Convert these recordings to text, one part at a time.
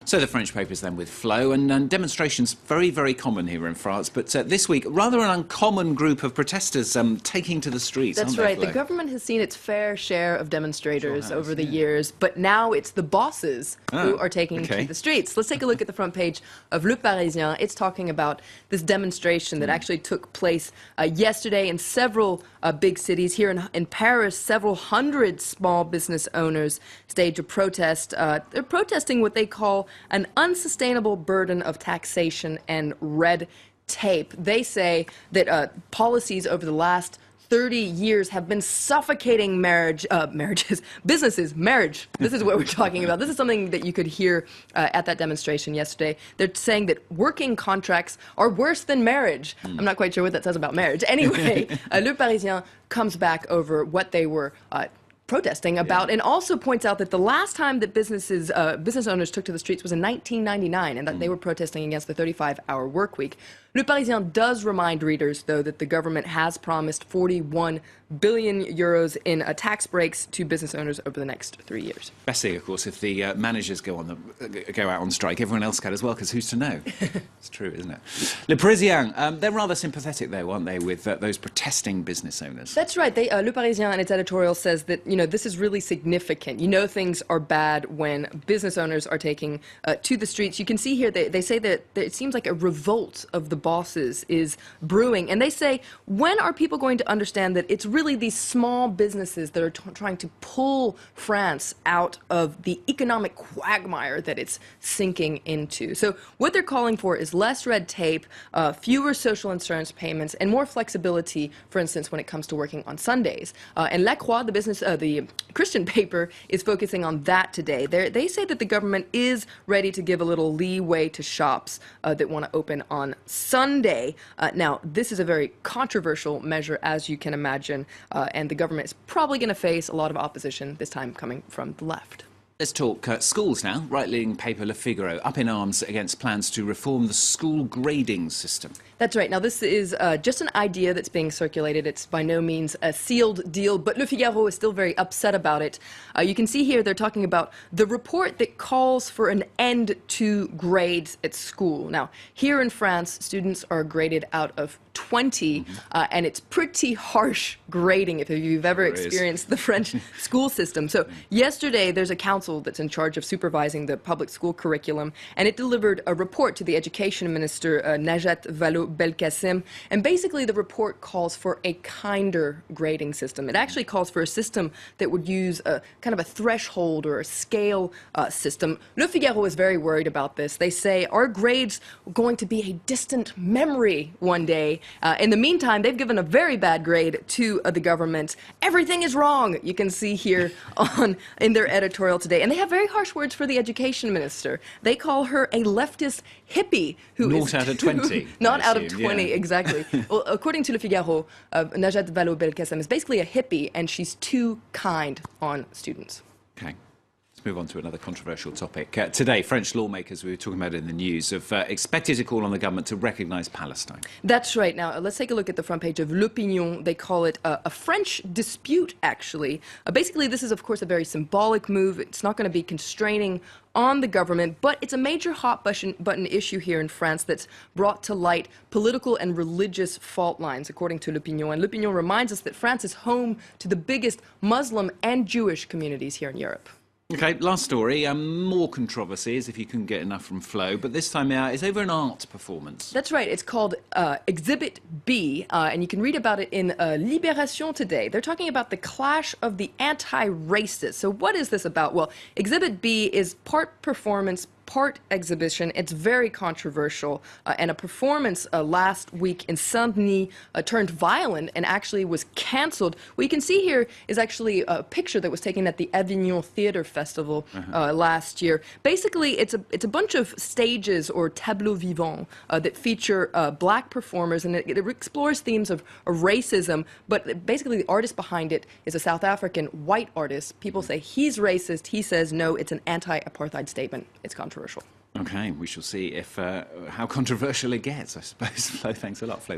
So the French papers then with Flo, and demonstrations very, very common here in France. But this week, rather an uncommon group of protesters taking to the streets. That's right. The government has seen its fair share of demonstrators over the years, but now it's the bosses who are taking to the streets. Let's take a look at the front page of Le Parisien. It's talking about this demonstration that actually took place yesterday in several big cities. Here in Paris, several hundred small business owners staged a protest. They're protesting what they call an unsustainable burden of taxation and red tape. They say that policies over the last 30 years have been suffocating businesses. Marriage. This is what we're talking about. This is something that you could hear at that demonstration yesterday. They're saying that working contracts are worse than marriage. I'm not quite sure what that says about marriage. Anyway, Le Parisien comes back over what they were protesting about, and also points out that the last time that business owners took to the streets was in 1999, and that they were protesting against the 35-hour work week. Le Parisien does remind readers, though, that the government has promised 41 billion euros in tax breaks to business owners over the next 3 years. Best thing, of course, if the managers go out on strike, everyone else can as well, because who's to know? It's true, isn't it? Le Parisien, they're rather sympathetic, though, aren't they, with those protesting business owners? That's right. Le Parisien, in its editorial, says that, this is really significant. Things are bad when business owners are taking to the streets. You can see here they say that it seems like a revolt of the bosses is brewing. And they say, when are people going to understand that it's really these small businesses that are trying to pull France out of the economic quagmire that it's sinking into? So what they're calling for is less red tape, fewer social insurance payments, and more flexibility, for instance, when it comes to working on Sundays. And La Croix, the Christian paper, is focusing on that today. They say that the government is ready to give a little leeway to shops that want to open on Sunday. Now, this is a very controversial measure, as you can imagine, and the government is probably going to face a lot of opposition, this time coming from the left. Let's talk schools now. Right-leaning paper Le Figaro up in arms against plans to reform the school grading system. That's right. Now, this is just an idea that's being circulated. It's by no means a sealed deal, but Le Figaro is still very upset about it. You can see here they're talking about the report that calls for an end to grades at school. Now, here in France, students are graded out of 20, and it's pretty harsh grading if you've ever experienced the French school system. So yesterday, there's a council that's in charge of supervising the public school curriculum, and it delivered a report to the education minister, Najat Vallaud-Belkacem, and basically the report calls for a kinder grading system. It actually calls for a system that would use a kind of a threshold or a scale system. Le Figaro is very worried about this. They say, are grades going to be a distant memory one day? In the meantime, they've given a very bad grade to the government. Everything is wrong, you can see here in their editorial today. And they have very harsh words for the education minister. They call her a leftist hippie who is... Not out of 20. Not out of 20, exactly. Well, according to Le Figaro, Najat Vallaud-Belkacem is basically a hippie, and she's too kind on students. Okay. Move on to another controversial topic. Today, French lawmakers, we were talking about it in the news, have expected to call on the government to recognise Palestine. That's right. Now, let's take a look at the front page of L'Opinion. They call it a French dispute, actually. Basically, this is, of course, a very symbolic move. It's not going to be constraining on the government, but it's a major hot button issue here in France that's brought to light political and religious fault lines, according to L'Opinion. And L'Opinion reminds us that France is home to the biggest Muslim and Jewish communities here in Europe. Okay, last story. More controversies, if you couldn't get enough from Flo, but this time it's over an art performance. That's right. It's called Exhibit B, and you can read about it in Libération today. They're talking about the clash of the anti-racist. So what is this about? Well, Exhibit B is part performance, part exhibition. It's very controversial, and a performance last week in Saint-Denis turned violent and actually was cancelled. What you can see here is actually a picture that was taken at the Avignon Theatre Festival last year. Basically, it's a bunch of stages or tableaux vivants that feature black performers, and it explores themes of racism, but basically the artist behind it is a South African white artist. People say he's racist. He says, no, it's an anti-apartheid statement. It's controversial. Okay, we shall see if how controversial it gets, I suppose. Flo, thanks a lot, Flo.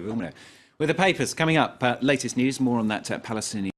With the papers coming up, latest news, more on that Palestinian